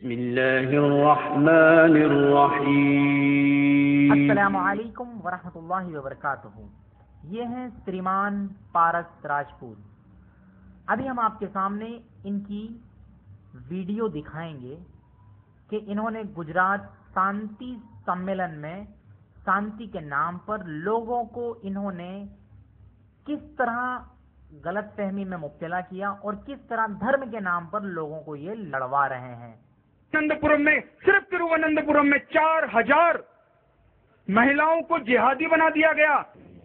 بسم اللہ الرحمن الرحیم۔ السلام علیکم ورحمۃ اللہ وبرکاتہ۔ یہ ہیں شریمان پارس راجپوت۔ ابھی ہم آپ کے سامنے ان کی ویڈیو دکھائیں گے کہ انہوں نے گجرات شانتی سمیلن میں شانتی کے نام پر لوگوں کو انہوں نے کس طرح غلط فہمی میں مبتلا کیا اور کس طرح دھرم کے نام پر لوگوں کو یہ لڑوا رہے ہیں۔ نندپورم میں صرف ترووننتپورم میں 4000 مہیلاؤں کو جہادی بنا دیا گیا۔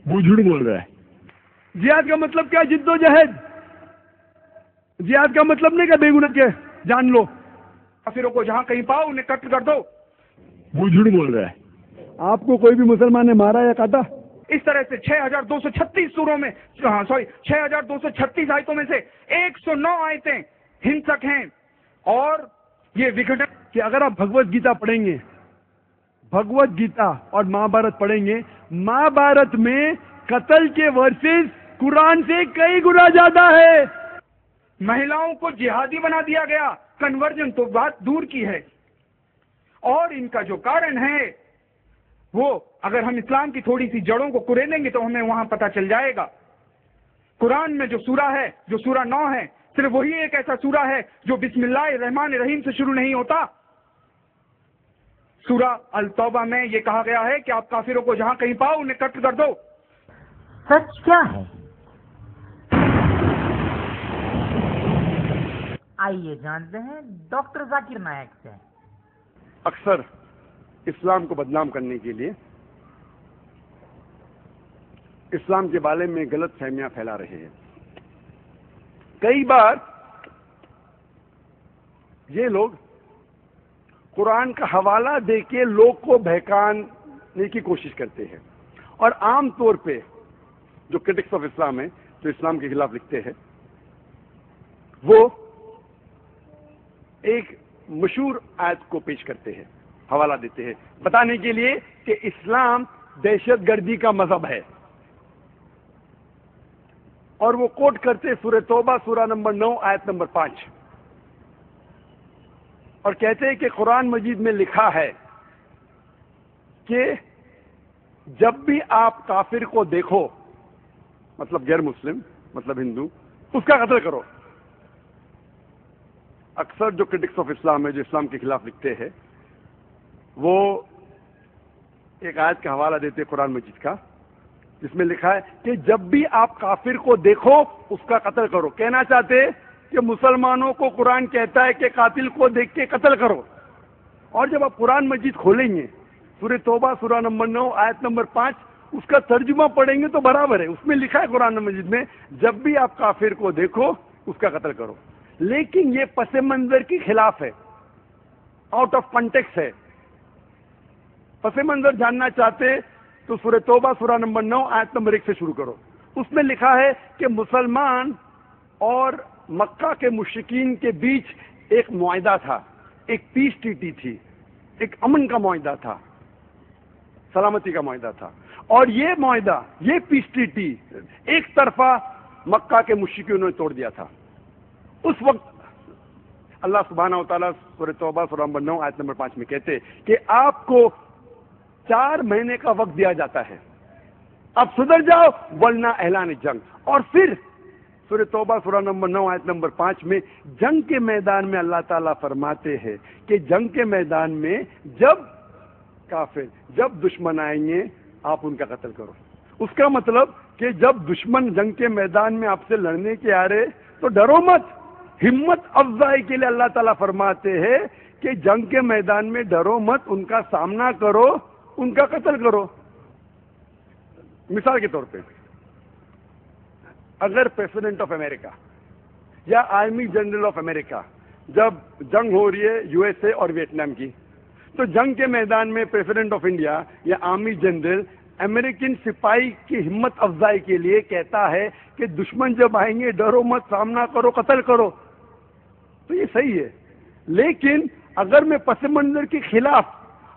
وہ جھوٹ بول رہا ہے۔ جہاد کا مطلب کیا؟ جد و جہد۔ جہاد کا مطلب نہیں کہ بے گناہ کے جان لو، کافروں کو جہاں کہیں پاؤ انہیں قتل کر دو۔ وہ جھوٹ بول رہا ہے۔ آپ کو کوئی بھی مسلمان نے مارا یا کاٹا؟ اس طرح سے 6236 سوروں میں 6236 آیتوں میں سے 109 آیتیں ہنسک ہیں، اور یہ وگھٹن کہ اگر آپ بھگوت گیتا پڑھیں گے، بھگوت گیتا اور مہابھارت پڑھیں گے، مہابھارت میں قتل کے ورسز قرآن سے کئی گنا زیادہ ہے۔ مہیلاؤں کو جہادی بنا دیا گیا، کنورژن تو بات دور کی ہے۔ اور ان کا جو کارن ہے وہ اگر ہم اسلام کی تھوڑی سی جڑوں کو کریدیں گے تو ہمیں وہاں پتہ چل جائے گا۔ قرآن میں جو سورہ ہے، جو سورہ 9 ہے، صرف وہی ایک ایسا سورہ ہے جو بسم اللہ الرحمن الرحیم سے شروع نہیں ہوتا۔ سورہ التوبہ میں یہ کہا گیا ہے کہ آپ کافروں کو جہاں کہیں پاؤ انہیں قتل کر دو۔ سچ کیا ہے؟ آئیے جانتے ہیں ڈاکٹر ذاکر نائک سے۔ اکثر اسلام کو بدنام کرنے کے لیے اسلام کے بارے میں غلط فہمیاں پھیلا رہے ہیں۔ کئی بار یہ لوگ قرآن کا حوالہ دے کے لوگ کو بہکانے کی کوشش کرتے ہیں، اور عام طور پہ جو کرٹکس آف اسلام ہیں، جو اسلام کے خلاف لکھتے ہیں، وہ ایک مشہور آیت کو پیش کرتے ہیں، حوالہ دیتے ہیں بتانے کے لیے کہ اسلام دہشت گردی کا مذہب ہے، اور وہ کوٹ کرتے سورہ توبہ سورہ نمبر 9 آیت نمبر 5، اور کہتے ہیں کہ قرآن مجید میں لکھا ہے کہ جب بھی آپ کافر کو دیکھو، مطلب غیر مسلم، مطلب ہندو، اس کا قتل کرو۔ اکثر جو کرٹکس آف اسلام ہے، جو اسلام کے خلاف لکھتے ہیں، وہ ایک آیت کا حوالہ دیتے قرآن مجید کا، جس میں لکھا ہے کہ جب بھی آپ کافر کو دیکھو اس کا قتل کرو۔ کہنا چاہتے کہ مسلمانوں کو قرآن کہتا ہے کہ قاتل کو دیکھ کے قتل کرو، اور جب آپ قرآن مجید کھولیں گے سورہ توبہ سورہ نمبر 9 آیت نمبر 5، اس کا ترجمہ پڑھیں گے تو برابر ہے، اس میں لکھا ہے قرآن مجید میں جب بھی آپ کافر کو دیکھو اس کا قتل کرو، لیکن یہ پس منظر کے خلاف ہے، آؤٹ آف کانٹیکسٹ ہے۔ پس منظر جاننا چاہتے تو سورہ توبہ سورہ نمبر 9 آیت نمبر 1 سے شروع کرو۔ اس میں لکھا ہے کہ مسلمان اور مکہ کے مشرکین کے بیچ ایک معاہدہ تھا، ایک پیس ٹریٹی تھی، ایک امن کا معاہدہ تھا، سلامتی کا معاہدہ تھا، اور یہ معاہدہ، یہ پیس ٹریٹی ایک طرفہ مکہ کے مشرکین نے توڑ دیا تھا۔ اس وقت اللہ سبحانہ و تعالیٰ سورہ توبہ سورہ نمبر 9 آیت نمبر 5 میں کہتے کہ آپ کو 4 مہینے کا وقت دیا جاتا ہے، اب سدھر جاؤ ورنہ اعلان جنگ۔ اور پھر سورہ توبہ سورہ نمبر 9 آیت نمبر 5 میں جنگ کے میدان میں اللہ تعالیٰ فرماتے ہیں کہ جنگ کے میدان میں جب کافر، جب دشمن آئیں گے آپ ان کا قتل کرو۔ اس کا مطلب کہ جب دشمن جنگ کے میدان میں آپ سے لڑنے کے آ رہے تو ڈرو مت۔ ہمت افزائی کے لیے اللہ تعالیٰ فرماتے ہیں کہ جنگ کے میدان میں ڈرو مت، ان کا سامنا کرو، ان کا قتل کرو۔ مثال کے طور پہ اگر پریزیڈنٹ آف امریکہ یا آرمی جنرل آف امریکہ، جب جنگ ہو رہی ہے یو ایس اے اور ویتنام کی، تو جنگ کے میدان میں پریزیڈنٹ آف انڈیا یا آرمی جنرل امریکن سپاہی کی ہمت افزائی کے لیے کہتا ہے کہ دشمن جب آئیں گے ڈرو مت، سامنا کرو، قتل کرو، تو یہ صحیح ہے۔ لیکن اگر میں پس منظر کے خلاف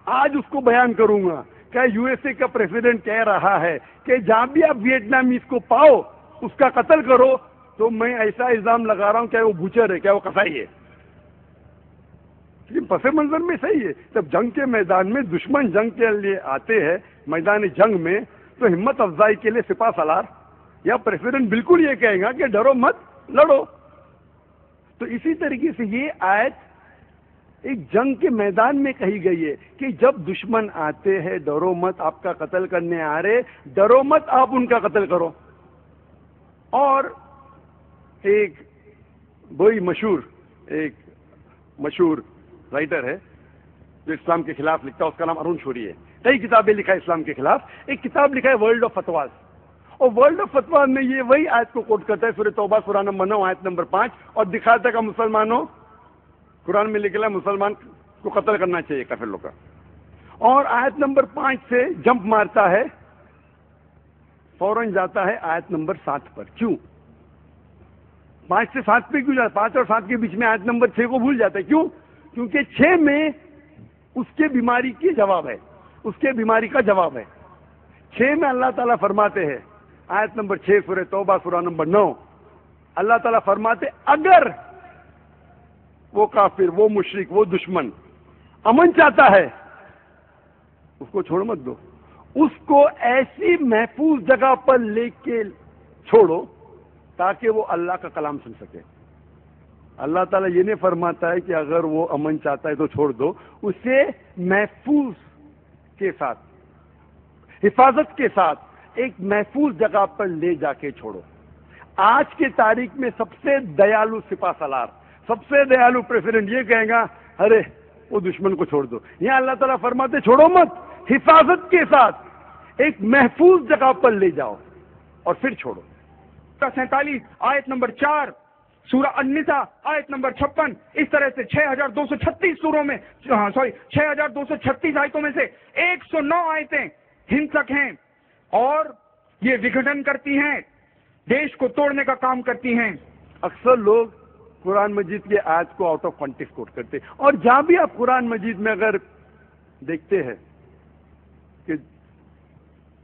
آج اس کو بیان کروں گا کہ یو ایس اے کا پریزیڈنٹ کہہ رہا ہے کہ جہاں بھی آپ ویتنامیز کو پاؤ اس کا قتل کرو، تو میں ایسا الزام لگا رہا ہوں کہ وہ بوچر ہے، کیا وہ قصائی ہے۔ لیکن پس منظر میں صحیح ہے. جب جنگ کے میدان میں دشمن جنگ کے لیے آتے ہیں میدان جنگ میں تو ہمت افزائی کے لیے سپاہ سالار یا پریزیڈنٹ بالکل یہ کہے گا کہ ڈرو مت لڑو. تو اسی طریقے سے یہ آیت ایک جنگ کے میدان میں کہی گئی ہے کہ جب دشمن آتے ہیں ڈرو مت, آپ کا قتل کرنے آ رہے, ڈرو مت آپ ان کا قتل کرو. اور ایک وہی مشہور رائٹر ہے جو اسلام کے خلاف لکھتا ہے, اس کا نام ارون شوری ہے. کئی کتابیں لکھا ہے اسلام کے خلاف. ایک کتاب لکھا ہے ورلڈ آف فتواز, اور ورلڈ آف فتواز میں یہ وہی آیت کو کوٹ کرتا ہے, سورہ توبہ سورہ نمبر 9 آیت نمبر 5, اور دکھاتا ہے کہ مسلمانوں, قرآن میں لکھا ہے مسلمان کو قتل کرنا چاہیے کافر لوگ کا. اور آیت نمبر 5 سے جمپ مارتا ہے, فوراً جاتا ہے آیت نمبر 7 پر. کیوں 5 سے 7 پہ کیوں جاتا ہے؟ 5 اور 7 کے بیچ میں آیت نمبر 6 کو بھول جاتا ہے. کیوں؟ کیونکہ 6 میں اس کے بیماری کی جواب ہے, اس کے بیماری کا جواب ہے. 6 میں اللہ تعالیٰ فرماتے ہیں, آیت نمبر 6 سورہ توبہ سورہ نمبر 9, اللہ تعالیٰ فرماتے اگر وہ کافر, وہ مشرک, وہ دشمن امن چاہتا ہے اس کو چھوڑ مت دو, اس کو ایسی محفوظ جگہ پر لے کے چھوڑو تاکہ وہ اللہ کا کلام سن سکے. اللہ تعالیٰ یہ نہیں فرماتا ہے کہ اگر وہ امن چاہتا ہے تو چھوڑ دو, اسے محفوظ کے ساتھ, حفاظت کے ساتھ ایک محفوظ جگہ پر لے جا کے چھوڑو. آج کے تاریخ میں سب سے دیالو سپاہ سالار, سب سے دیالو پریزیڈنٹ یہ کہے گا ارے وہ دشمن کو چھوڑ دو. یہاں اللہ تعالیٰ فرماتے چھوڑو مت, حفاظت کے ساتھ ایک محفوظ جگہ پر لے جاؤ اور پھر چھوڑو. 47 آیت نمبر 4 سورہ النساء آیت نمبر 56. اس طرح سے 6236 سوروں میں 6236 آیتوں میں سے 109 آیتیں ہنسک ہیں اور یہ وگھٹن کرتی ہیں, دیش کو توڑنے کا کام کرتی ہیں. اکثر لوگ قرآن مجید کے آیت کو آؤٹ آف کانٹیکسٹ کوٹ کرتے ہیں, اور جہاں بھی آپ قرآن مجید میں اگر دیکھتے ہیں کہ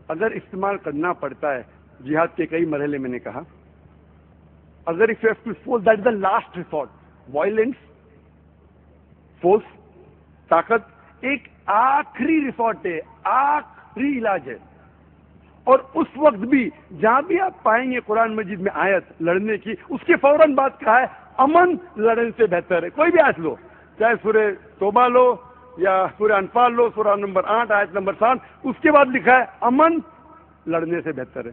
اگر استعمال کرنا پڑتا ہے, جہاد کے کئی مرحلے میں نے کہا, اگر if you have to force, that is the last resort. Violence, force, طاقت ایک آخری ریسورٹ ہے, آخری علاج ہے. اور اس وقت بھی جہاں بھی آپ پائیں گے قرآن مجید میں آیت لڑنے کی, اس کے فوراً بعد کہا ہے امن لڑنے سے بہتر ہے. کوئی بھی آیت لو, چاہے سورہ توبہ لو یا سورہ انفال لو, سورہ نمبر 8 آیت نمبر 7, اس کے بعد لکھا ہے امن لڑنے سے بہتر ہے.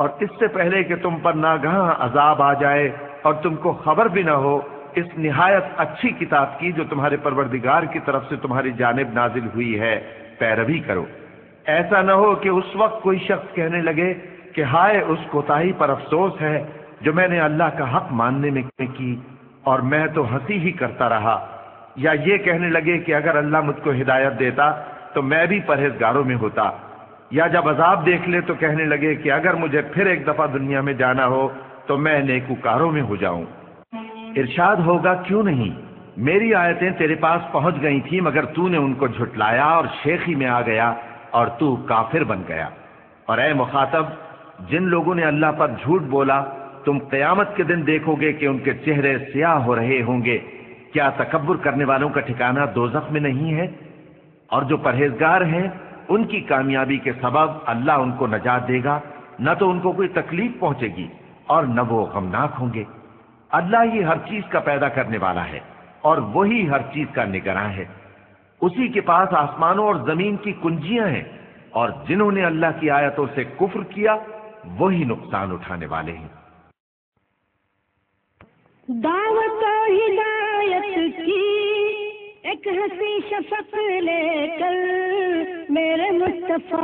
اور اس سے پہلے کہ تم پر ناگہاں عذاب آ جائے اور تم کو خبر بھی نہ ہو اس نہایت اچھی کتاب کی جو تمہارے پروردگار کی طرف سے تمہاری جانب نازل ہوئی ہے پیروی کرو۔ ایسا نہ ہو کہ اس وقت کوئی شخص کہنے لگے کہ ہائے اس کوتاہی پر افسوس ہے جو میں نے اللہ کا حق ماننے میں کی اور میں تو ہنسی ہی کرتا رہا، یا یہ کہنے لگے کہ اگر اللہ مجھ کو ہدایت دیتا تو میں بھی پرہیزگاروں میں ہوتا، یا جب عذاب دیکھ لے تو کہنے لگے کہ اگر مجھے پھر ایک دفعہ دنیا میں جانا ہو تو میں نیکوکاروں میں ہو جاؤں۔ ارشاد ہوگا کیوں نہیں، میری آیتیں تیرے پاس پہنچ گئی تھیں مگر تو نے ان کو جھٹلایا اور شیخی میں آ گیا اور تو کافر بن گیا۔ اور اے مخاطب، جن لوگوں نے اللہ پر جھوٹ بولا تم قیامت کے دن دیکھو گے کہ ان کے چہرے سیاہ ہو رہے ہوں گے۔ کیا تکبر کرنے والوں کا ٹھکانہ دوزخ میں نہیں ہے؟ اور جو پرہیزگار ہیں ان کی کامیابی کے سبب اللہ ان کو نجات دے گا، نہ تو ان کو کوئی تکلیف پہنچے گی اور نہ وہ غمناک ہوں گے۔ اللہ ہی ہر چیز کا پیدا کرنے والا ہے اور وہی ہر چیز کا نگراں ہے۔ اسی کے پاس آسمانوں اور زمین کی کنجیاں ہیں، اور جنہوں نے اللہ کی آیتوں سے کفر کیا وہی نقصان اٹھانے والے ہیں۔ دعوت و ہدایت کی ایک ہنسی شفق لے کر میرے مصطفیٰ